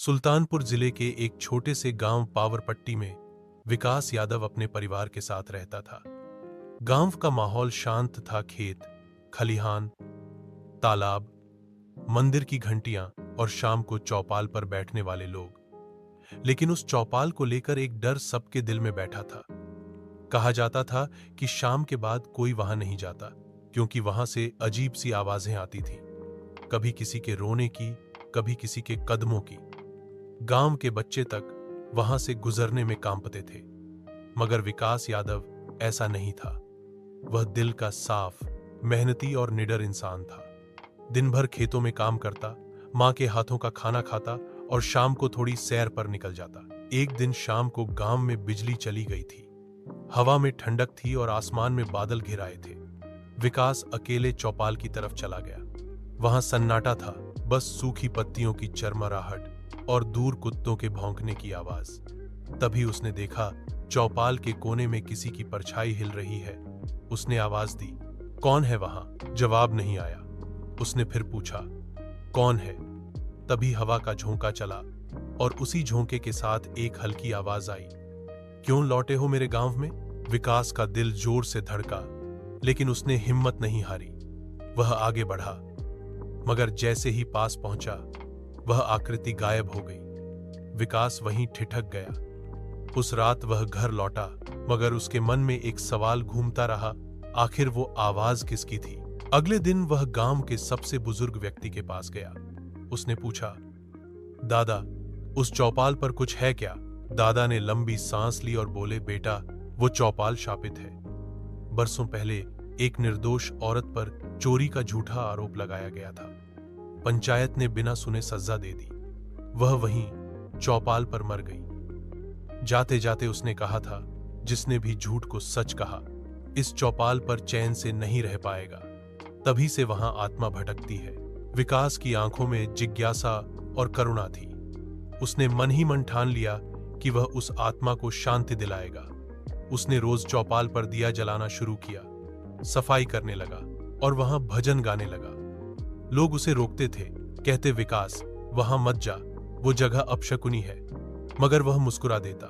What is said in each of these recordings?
सुल्तानपुर जिले के एक छोटे से गांव पावरपट्टी में विकास यादव अपने परिवार के साथ रहता था। गांव का माहौल शांत था। खेत, खलिहान, तालाब, मंदिर की घंटियां और शाम को चौपाल पर बैठने वाले लोग। लेकिन उस चौपाल को लेकर एक डर सबके दिल में बैठा था। कहा जाता था कि शाम के बाद कोई वहां नहीं जाता, क्योंकि वहां से अजीब सी आवाजें आती थीं। कभी किसी के रोने की, कभी किसी के कदमों की। गांव के बच्चे तक वहां से गुजरने में कांपते थे। मगर विकास यादव ऐसा नहीं था। वह दिल का साफ, मेहनती और निडर इंसान था। दिन भर खेतों में काम करता, मां के हाथों का खाना खाता और शाम को थोड़ी सैर पर निकल जाता। एक दिन शाम को गांव में बिजली चली गई थी। हवा में ठंडक थी और आसमान में बादल घिर आए थे। विकास अकेले चौपाल की तरफ चला गया। वहां सन्नाटा था, बस सूखी पत्तियों की चरमराहट और दूर कुत्तों के भौंकने की आवाज। तभी उसने देखा, चौपाल के कोने में किसी की परछाई हिल रही है। उसने आवाज दी, कौन है वहां? जवाब नहीं आया। उसने फिर पूछा, कौन है? तभी हवा का झोंका चला और उसी झोंके के साथ एक हल्की आवाज आई, क्यों लौटे हो मेरे गांव में? विकास का दिल जोर से धड़का, लेकिन उसने हिम्मत नहीं हारी। वह आगे बढ़ा, मगर जैसे ही पास पहुंचा, वह आकृति गायब हो गई। विकास वहीं ठिठक गया। उस रात वह घर लौटा, मगर उसके मन में एक सवाल घूमता रहा, आखिर वो आवाज किसकी थी? अगले दिन वह गांव के सबसे बुजुर्ग व्यक्ति के पास गया। उसने पूछा, दादा, उस चौपाल पर कुछ है क्या? दादा ने लंबी सांस ली और बोले, बेटा, वो चौपाल शापित है। बरसों पहले एक निर्दोष औरत पर चोरी का झूठा आरोप लगाया गया था। पंचायत ने बिना सुने सजा दे दी। वह वहीं चौपाल पर मर गई। जाते जाते उसने कहा था, जिसने भी झूठ को सच कहा, इस चौपाल पर चैन से नहीं रह पाएगा। तभी से वहां आत्मा भटकती है। विकास की आंखों में जिज्ञासा और करुणा थी। उसने मन ही मन ठान लिया कि वह उस आत्मा को शांति दिलाएगा। उसने रोज चौपाल पर दिया जलाना शुरू किया, सफाई करने लगा और वहां भजन गाने लगा। लोग उसे रोकते थे, कहते, विकास, वहां मत जा, वो जगह अपशकुनी है। मगर वह मुस्कुरा देता,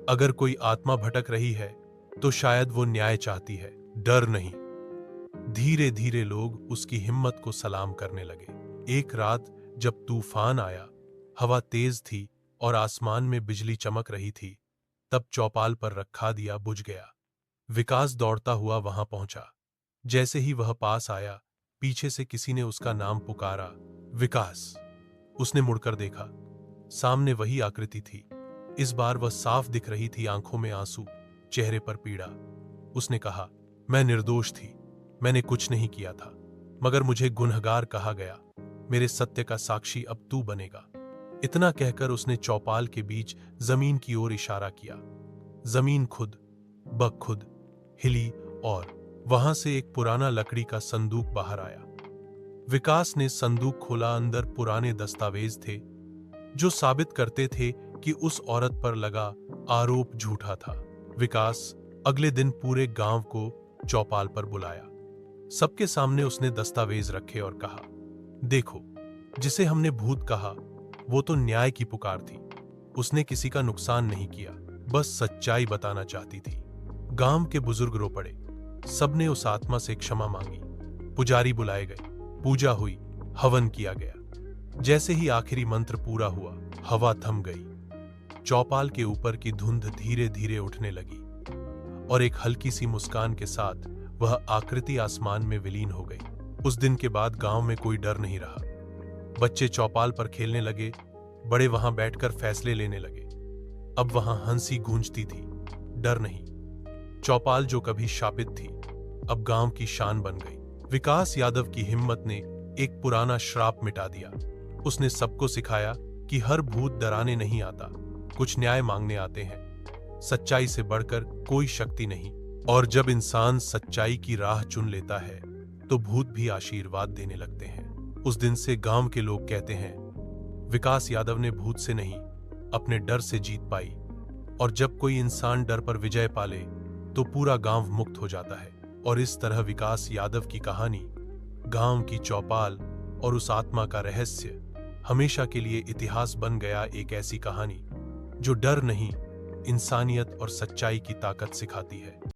अगर कोई आत्मा भटक रही है तो शायद वो न्याय चाहती है, डर नहीं। धीरे धीरे लोग उसकी हिम्मत को सलाम करने लगे। एक रात जब तूफान आया, हवा तेज थी और आसमान में बिजली चमक रही थी, तब चौपाल पर रखा दिया बुझ गया। विकास दौड़ता हुआ वहां पहुंचा। जैसे ही वह पास आया, पीछे से किसी ने उसका नाम पुकारा, विकास। उसने मुड़कर देखा, सामने वही आकृति थी। इस बार वह साफ दिख रही थी, आंखों में आंसू, चेहरे पर पीड़ा। उसने कहा, मैं निर्दोष थी, मैंने कुछ नहीं किया था, मगर मुझे गुनहगार कहा गया। मेरे सत्य का साक्षी अब तू बनेगा। इतना कहकर उसने चौपाल के बीच जमीन की ओर इशारा किया। जमीन खुद ब खुद हिली और वहां से एक पुराना लकड़ी का संदूक बाहर आया। विकास ने संदूक खोला। अंदर पुराने दस्तावेज थे, जो साबित करते थे कि उस औरत पर लगा आरोप झूठा था। विकास अगले दिन पूरे गांव को चौपाल पर बुलाया। सबके सामने उसने दस्तावेज रखे और कहा, देखो, जिसे हमने भूत कहा, वो तो न्याय की पुकार थी। उसने किसी का नुकसान नहीं किया, बस सच्चाई बताना चाहती थी। गांव के बुजुर्ग रो पड़े। सबने उस आत्मा से क्षमा मांगी। पुजारी बुलाए गए, पूजा हुई, हवन किया गया। जैसे ही आखिरी मंत्र पूरा हुआ, हवा थम गई। चौपाल के ऊपर की धुंध धीरे धीरे उठने लगी और एक हल्की सी मुस्कान के साथ वह आकृति आसमान में विलीन हो गई। उस दिन के बाद गांव में कोई डर नहीं रहा। बच्चे चौपाल पर खेलने लगे, बड़े वहां बैठकर फैसले लेने लगे। अब वहां हंसी गूंजती थी, डर नहीं। चौपाल जो कभी शापित थी, अब गांव की शान बन गई। विकास यादव की हिम्मत ने एक पुराना श्राप मिटा दिया। उसने सबको सिखाया कि हर भूत डराने नहीं आता, कुछ न्याय मांगने आते हैं। सच्चाई से बढ़कर कोई शक्ति नहीं। और जब इंसान सच्चाई की राह चुन लेता है, तो भूत भी आशीर्वाद देने लगते हैं। उस दिन से गांव के लोग कहते हैं, विकास यादव ने भूत से नहीं, अपने डर से जीत पाई। और जब कोई इंसान डर पर विजय पाले, तो पूरा गांव मुक्त हो जाता है। और इस तरह विकास यादव की कहानी, गांव की चौपाल और उस आत्मा का रहस्य हमेशा के लिए इतिहास बन गया, एक ऐसी कहानी जो डर नहीं, इंसानियत और सच्चाई की ताकत सिखाती है।